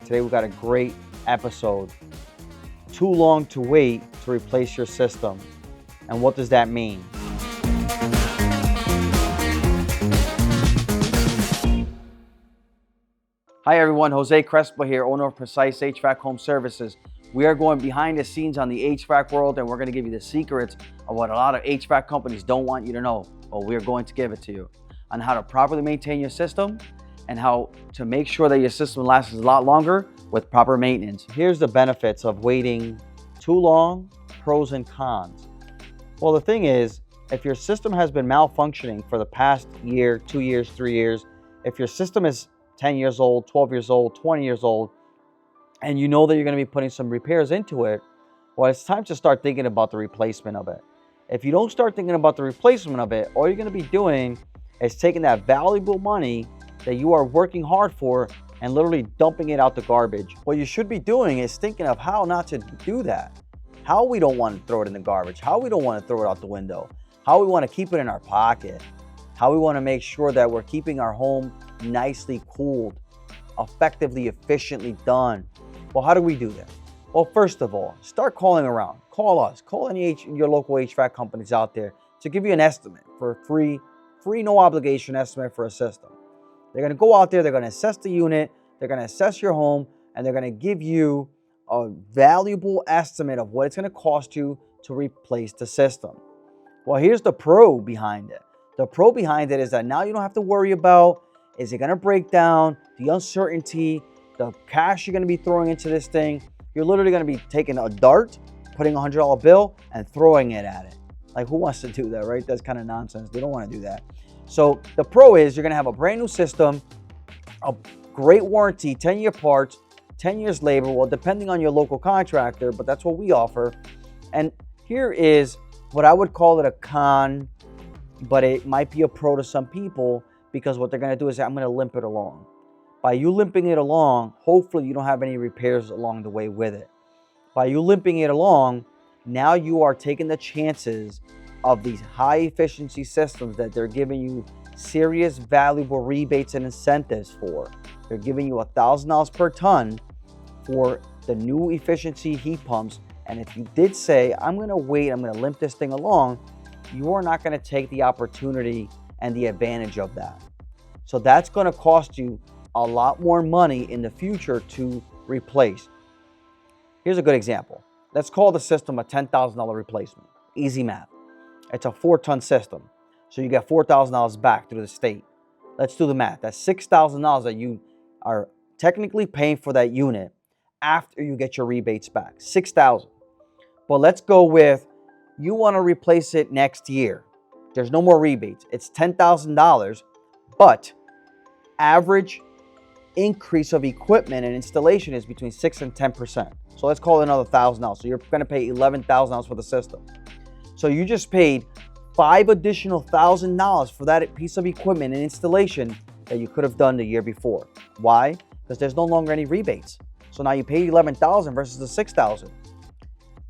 Today we've got a great episode. Too long to wait to replace your system. And what does that mean? Hi everyone, Jose Crespo here, owner of Precise HVAC Home Services. We are going behind the scenes on the HVAC world, and we're going to give you the secrets of what a lot of HVAC companies don't want you to know. But we're going to give it to you on how to properly maintain your system and how to make sure that your system lasts a lot longer with proper maintenance. Here's the benefits of waiting too long, pros and cons. Well, the thing is, if your system has been malfunctioning for the past year, 2 years, 3 years, if your system is 10 years old, 12 years old, 20 years old, and you know that you're going to be putting some repairs into it, well, it's time to start thinking about the replacement of it. If you don't start thinking about the replacement of it, all you're going to be doing is taking that valuable money that you are working hard for and literally dumping it out the garbage. What you should be doing is thinking of how not to do that. How we don't want to throw it in the garbage. How we don't want to throw it out the window. How we want to keep it in our pocket. How we want to make sure that we're keeping our home nicely cooled, effectively, efficiently done. Well, how do we do that? Well, first of all, start calling around. Call us. Call your local HVAC companies out there to give you an estimate for a free, no obligation estimate for a system. They're going to go out there, they're going to assess the unit, they're going to assess your home, and they're going to give you a valuable estimate of what it's going to cost you to replace the system. Well, here's the pro behind it. The pro behind it is that now you don't have to worry about, is it going to break down, the uncertainty, the cash you're going to be throwing into this thing. You're literally going to be taking a dart, putting a $100 bill, and throwing it at it. Like, who wants to do that, right? That's kind of nonsense. They don't want to do that. So the pro is you're going to have a brand new system, a great warranty, 10-year parts, 10 years labor, well, depending on your local contractor, but that's what we offer. And here is what I would call it a con, but it might be a pro to some people, because what they're going to do is I'm going to limp it along. By you limping it along, hopefully you don't have any repairs along the way with it. By you limping it along, now you are taking the chances of these high efficiency systems that they're giving you serious valuable rebates and incentives for. They're giving you $1,000 per ton for the new efficiency heat pumps. And if you did say, I'm going to wait, I'm going to limp this thing along, you are not going to take the opportunity and the advantage of that. So that's going to cost you a lot more money in the future to replace. Here's a good example. Let's call the system a $10,000 replacement. Easy math. It's a 4-ton system. So you get $4,000 back through the state. Let's do the math. That's $6,000 that you are technically paying for that unit after you get your rebates back. $6,000. But let's go with, you want to replace it next year. There's no more rebates. It's $10,000, but average increase of equipment and installation is between 6 and 10%. So let's call it another $1,000. So you're going to pay $11,000 for the system. So you just paid $5 additional $1,000 for that piece of equipment and installation that you could have done the year before. Why? Because there's no longer any rebates. So now you paid $11,000 versus the $6,000.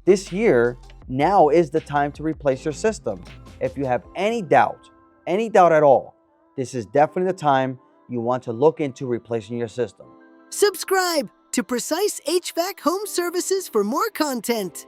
This year, now is the time to replace your system. If you have any doubt at all, this is definitely the time you want to look into replacing your system. Subscribe to Precise HVAC Home Services for more content.